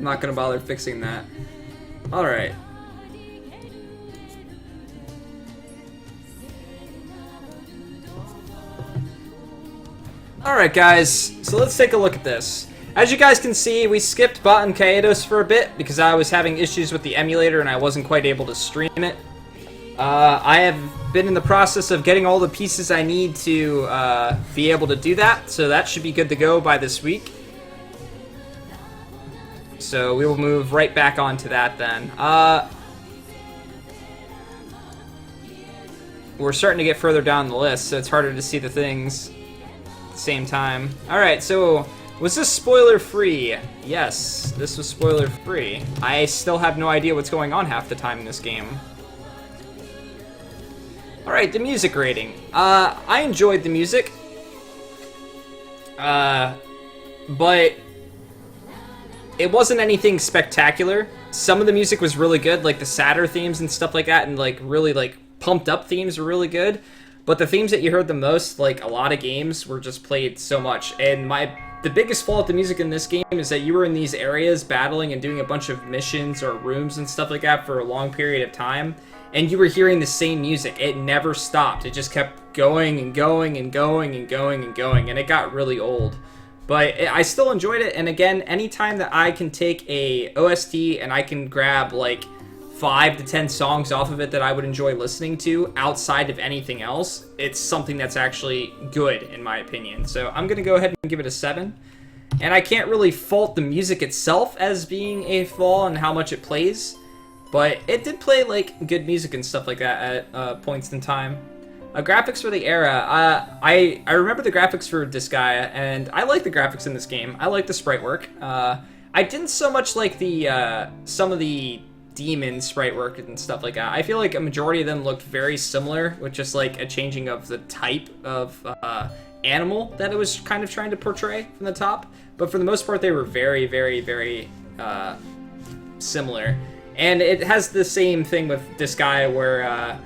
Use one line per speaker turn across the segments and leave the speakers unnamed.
I'm not gonna bother fixing that. Alright. Alright guys, so let's take a look at this. As you guys can see, we skipped Bot and Kaedos for a bit because I was having issues with the emulator and I wasn't quite able to stream it. I have been in the process of getting all the pieces I need to be able to do that, so that should be good to go by this week. So we will move right back onto that then. We're starting to get further down the list, so it's harder to see the things at the same time. Alright, so was this spoiler-free? Yes, this was spoiler-free. I still have no idea what's going on half the time in this game. Alright, the music rating. I enjoyed the music. But it wasn't anything spectacular. Some of the music was really good, like the sadder themes and stuff like that, and like really like pumped up themes were really good. But the themes that you heard the most, like a lot of games, were just played so much. And the biggest flaw with the music in this game is that you were in these areas battling and doing a bunch of missions or rooms and stuff like that for a long period of time. And you were hearing the same music. It never stopped. It just kept going and going and going and going and going. And it got really old. But I still enjoyed it. And again, anytime that I can take a OST and I can grab like 5 to 10 songs off of it that I would enjoy listening to outside of anything else, it's something that's actually good in my opinion. So I'm going to go ahead and give it a 7. And I can't really fault the music itself as being a flaw in how much it plays. But it did play, like, good music and stuff like that at points in time. Graphics for the era. I remember the graphics for Disgaea, and I like the graphics in this game. I like the sprite work. I didn't so much like the some of the demon sprite work and stuff like that. I feel like a majority of them looked very similar, with just, like, a changing of the type of animal that it was kind of trying to portray from the top. But for the most part, they were very, very, very similar. And it has the same thing with Disgaea where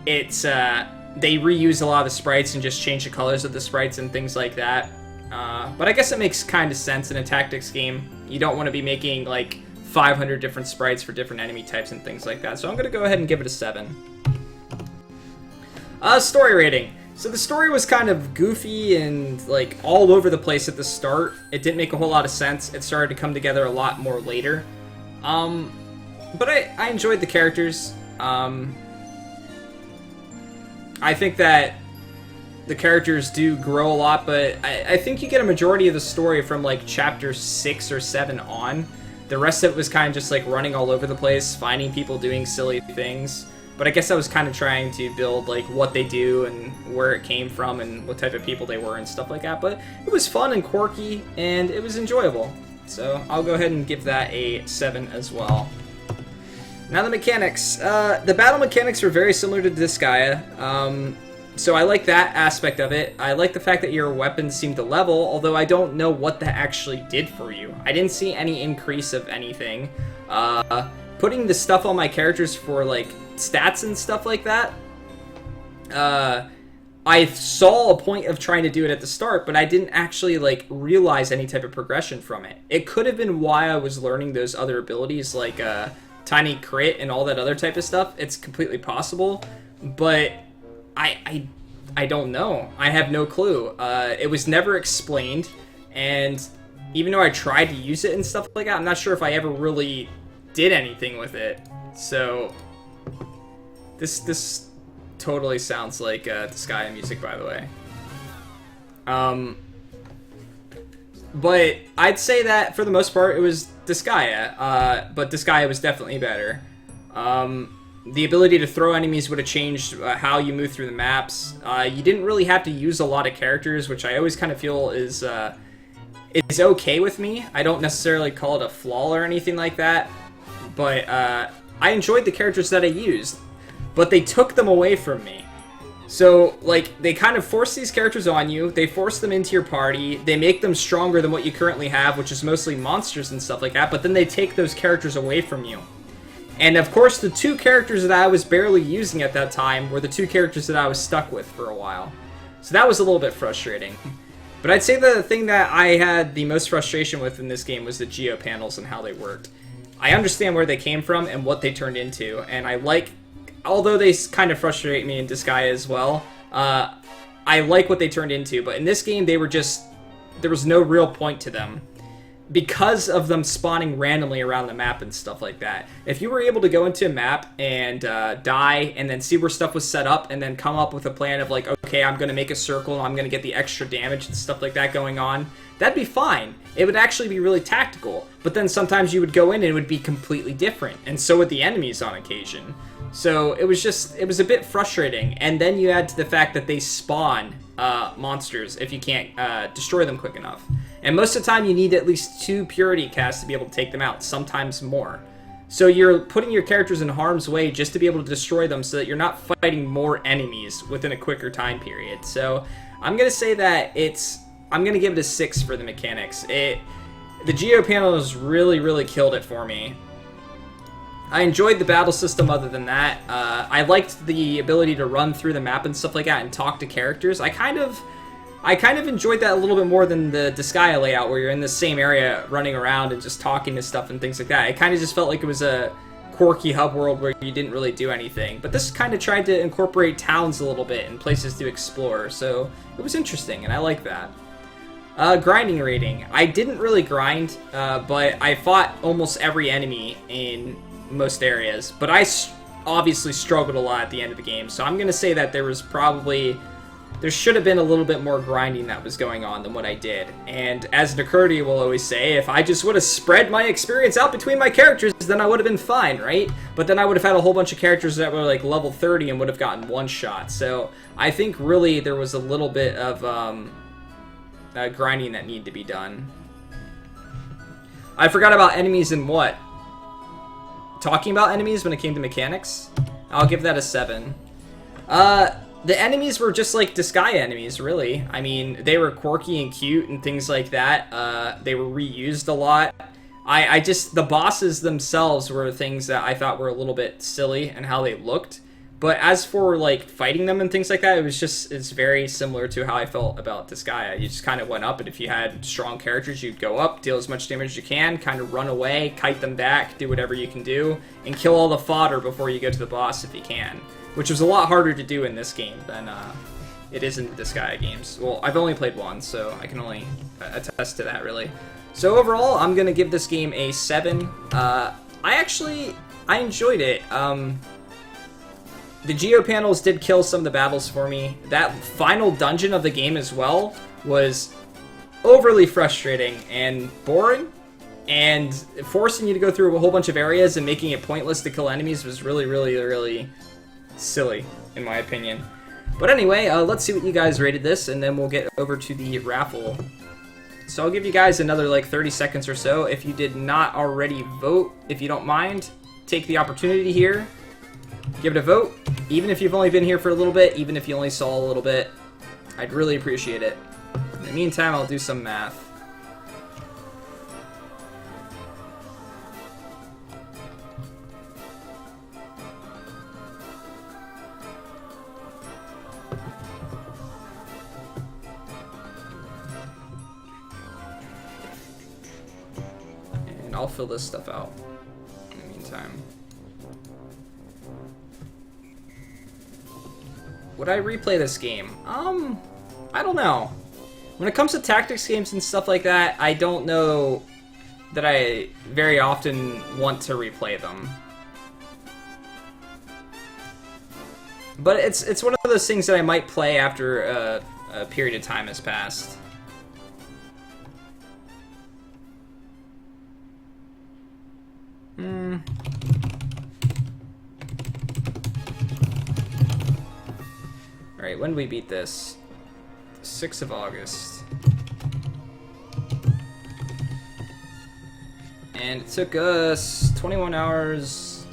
they reuse a lot of the sprites and just change the colors of the sprites and things like that. But I guess it makes kind of sense in a tactics game. You don't want to be making like 500 different sprites for different enemy types and things like that. So I'm going to go ahead and give it a 7. Story rating. So the story was kind of goofy and like all over the place at the start. It didn't make a whole lot of sense. It started to come together a lot more later. But I enjoyed the characters. I think that the characters do grow a lot, but I think you get a majority of the story from like chapter 6 or 7 on. The rest of it was kind of just like running all over the place, finding people doing silly things. But I guess I was kind of trying to build like what they do and where it came from and what type of people they were and stuff like that. But it was fun and quirky and it was enjoyable. So I'll go ahead and give that a 7 as well. Now the mechanics. The battle mechanics are very similar to Disgaea. So I like that aspect of it. I like the fact that your weapons seem to level, although I don't know what that actually did for you. I didn't see any increase of anything. Putting the stuff on my characters for like stats and stuff like that. I saw a point of trying to do it at the start, but I didn't actually like realize any type of progression from it. It could have been why I was learning those other abilities like Tiny Crit and all that other type of stuff. It's completely possible, but I don't know. I have no clue. It was never explained, and even though I tried to use it and stuff like that, I'm not sure if I ever really did anything with it. So this totally sounds like Disgaea music, by the way. But I'd say that for the most part it was Disgaea, but Disgaea was definitely better. The ability to throw enemies would have changed how you move through the maps. You didn't really have to use a lot of characters, which I always kind of feel is okay with me. I don't necessarily call it a flaw or anything like that, but I enjoyed the characters that I used, but they took them away from me. So, like, they kind of force these characters on you, they force them into your party, they make them stronger than what you currently have, which is mostly monsters and stuff like that, but then they take those characters away from you. And of course, the 2 characters that I was barely using at that time were the 2 characters that I was stuck with for a while. So that was a little bit frustrating. But I'd say the thing that I had the most frustration with in this game was the geo panels and how they worked. I understand where they came from and what they turned into, and I like, although they kind of frustrate me in Disgaea as well, I like what they turned into, but in this game they were just, there was no real point to them. Because of them spawning randomly around the map and stuff like that. If you were able to go into a map and die and then see where stuff was set up and then come up with a plan of like, okay, I'm going to make a circle and I'm going to get the extra damage and stuff like that going on, that'd be fine. It would actually be really tactical. But then sometimes you would go in and it would be completely different. And so would the enemies on occasion. So it was a bit frustrating. And then you add to the fact that they spawn monsters if you can't destroy them quick enough. And most of the time you need at least 2 purity casts to be able to take them out, sometimes more. So you're putting your characters in harm's way just to be able to destroy them so that you're not fighting more enemies within a quicker time period. So I'm going to say that I'm going to give it a 6 for the mechanics. The geo panels really killed it for me. I enjoyed the battle system other than that. I liked the ability to run through the map and stuff like that and talk to characters. I kind of enjoyed that a little bit more than the Disgaea layout where you're in the same area running around and just talking to stuff and things like that. It kind of just felt like it was a quirky hub world where you didn't really do anything. But this kind of tried to incorporate towns a little bit and places to explore, so it was interesting, and I like that. Grinding rating. I didn't really grind, but I fought almost every enemy in most areas. But I obviously struggled a lot at the end of the game, so I'm going to say that there should have been a little bit more grinding that was going on than what I did. And as Nakurdi will always say, if I just would have spread my experience out between my characters, then I would have been fine, right? But then I would have had a whole bunch of characters that were like level 30 and would have gotten one shot. So I think really there was a little bit of grinding that needed to be done. I forgot about enemies and what? Talking about enemies when it came to mechanics? I'll give that a 7. The enemies were just like Disgaea enemies, really. I mean, they were quirky and cute and things like that. They were reused a lot. The bosses themselves were things that I thought were a little bit silly and how they looked. But as for, like, fighting them and things like that, it's very similar to how I felt about Disgaea. You just kind of went up, and if you had strong characters, you'd go up, deal as much damage as you can, kind of run away, kite them back, do whatever you can do, and kill all the fodder before you get to the boss if you can. Which was a lot harder to do in this game than it is in the Disgaea games. Well, I've only played one, so I can only attest to that, really. So overall, I'm going to give this game a 7. I enjoyed it. The geo panels did kill some of the battles for me. That final dungeon of the game as well was overly frustrating and boring. And forcing you to go through a whole bunch of areas and making it pointless to kill enemies was really silly, in my opinion. But anyway, let's see what you guys rated this, and then we'll get over to the raffle. So I'll give you guys another like 30 seconds or so. If you did not already vote, if you don't mind, take the opportunity here. Give it a vote, even if you've only been here for a little bit, even if you only saw a little bit. I'd really appreciate it. In the meantime, I'll do some math. And I'll fill this stuff out in the meantime. Would I replay this game? I don't know. When it comes to tactics games and stuff like that, I don't know that I very often want to replay them. But it's one of those things that I might play after a period of time has passed. Alright, when did we beat this? 6th of August. And it took us 21 hours,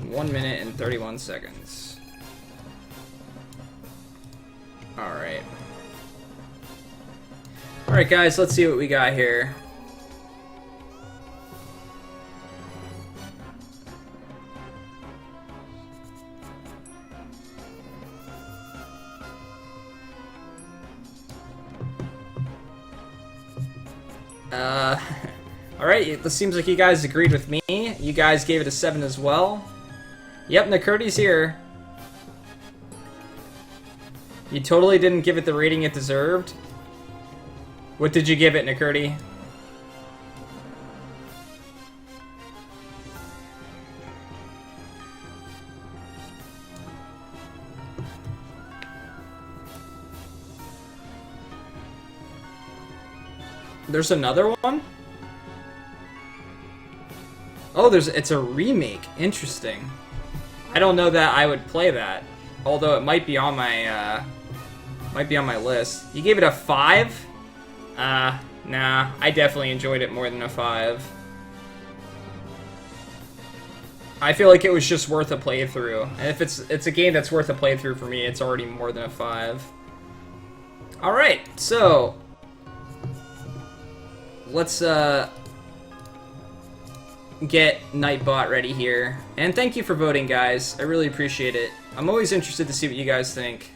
1 minute, and 31 seconds. Alright. Alright guys, let's see what we got here. Uh, Alright, it seems like you guys agreed with me. You guys gave it a 7 as well. Yep, Nakurti's here. You totally didn't give it the rating it deserved. What did you give it, Nakurti? There's another one? Oh, it's a remake. Interesting. I don't know that I would play that. Although it might be on my list. You gave it a 5? Nah. I definitely enjoyed it more than a 5. I feel like it was just worth a playthrough. And if it's a game that's worth a playthrough for me, it's already more than a 5. Alright, so let's get Nightbot ready here. And thank you for voting, guys. I really appreciate it. I'm always interested to see what you guys think.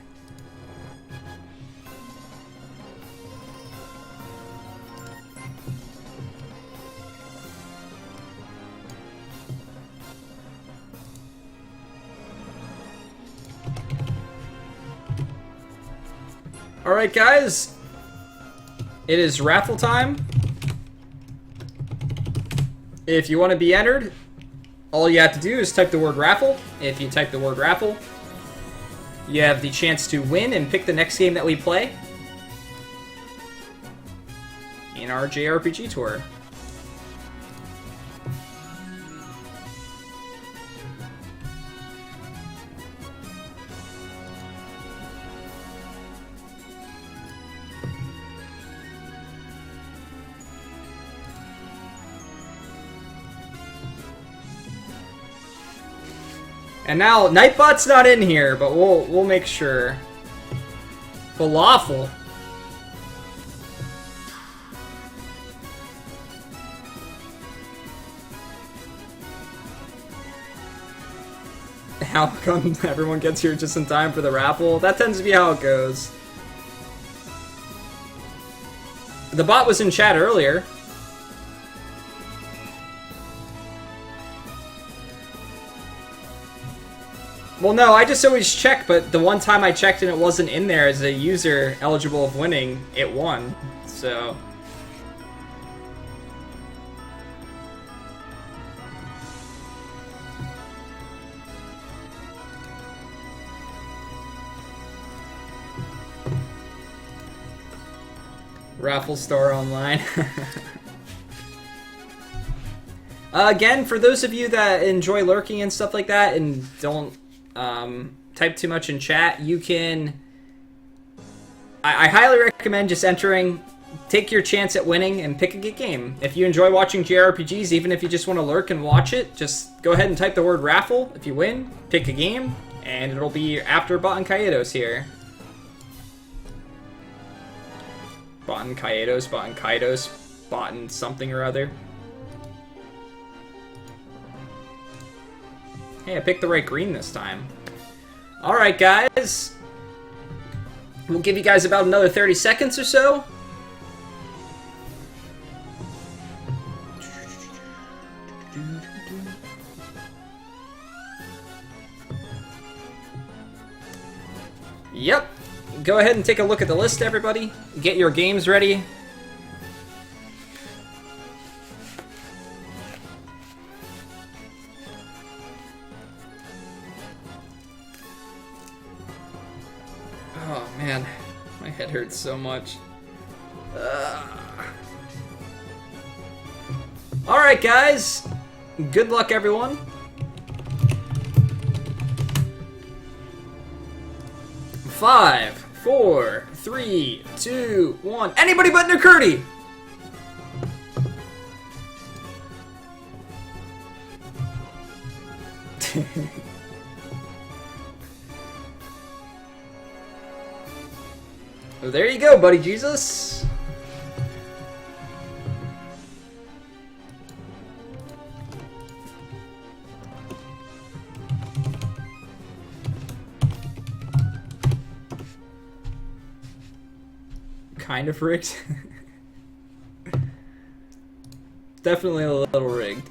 Alright, guys. It is raffle time. If you want to be entered, all you have to do is type the word raffle. If you type the word raffle, you have the chance to win and pick the next game that we play in our JRPG tour. And now Nightbot's not in here, but we'll make sure. Falafel. How come everyone gets here just in time for the raffle? That tends to be how it goes. The bot was in chat earlier. Well, no, I just always check, but the one time I checked and it wasn't in there as a user eligible of winning, it won. So Raffle Star Online. Again, for those of you that enjoy lurking and stuff like that and don't type too much in chat, you can... I highly recommend just entering, take your chance at winning, and pick a good game. If you enjoy watching JRPGs, even if you just want to lurk and watch it, just go ahead and type the word raffle. If you win, pick a game, and it'll be after Botan Kaitos here. Botan Kaitos, Botan something or other. Hey, I picked the right green this time. Alright, guys. We'll give you guys about another 30 seconds or so. Yep. Go ahead and take a look at the list, everybody. Get your games ready. Oh man, my head hurts so much. Alright guys, good luck everyone. Five, 4, 3, 2, 1. Anybody but Nakurti! Well, there you go, buddy Jesus. Kind of rigged. definitely a little rigged.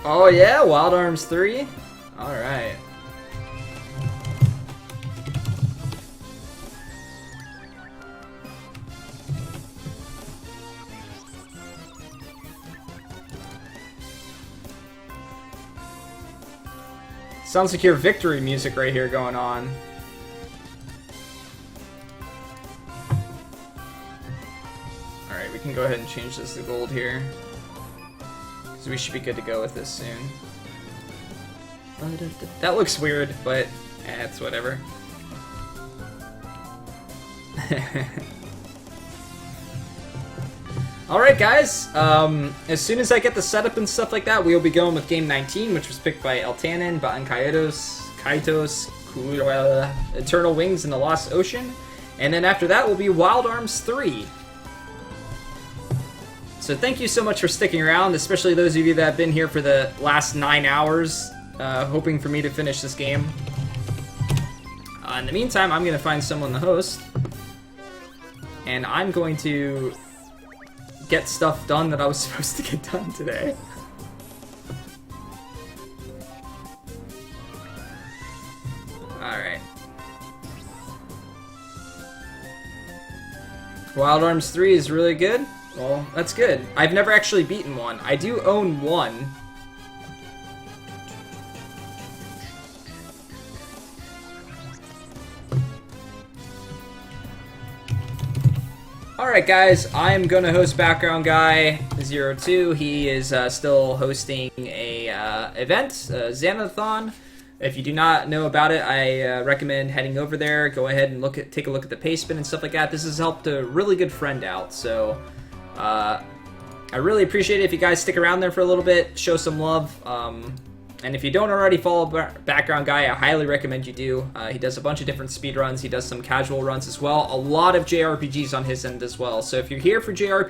Oh yeah, Wild Arms 3? Alright. Sounds like your victory music right here going on. Alright, we can go ahead and change this to gold here. So we should be good to go with this soon. That looks weird, but it's whatever. Alright guys, as soon as I get the setup and stuff like that, we'll be going with game 19, which was picked by Eltanin, Batan Kaitos, Eternal Wings in the Lost Ocean. And then after that will be Wild Arms 3. So thank you so much for sticking around, especially those of you that have been here for the last 9 hours, hoping for me to finish this game. In the meantime, I'm going to find someone to host, and I'm going to get stuff done that I was supposed to get done today. Alright. Wild Arms 3 is really good. Well, that's good. I've never actually beaten one. I do own one. Alright guys, I'm going to host Background Guy 02. He is still hosting a event, Xanathon. If you do not know about it, I recommend heading over there. Go ahead and take a look at the pay spin and stuff like that. This has helped a really good friend out, so I really appreciate it if you guys stick around there for a little bit, show some love. And if you don't already follow Background Guy, I highly recommend you do. He does a bunch of different speed runs. He does some casual runs as well. A lot of JRPGs on his end as well. So if you're here for JRPGs,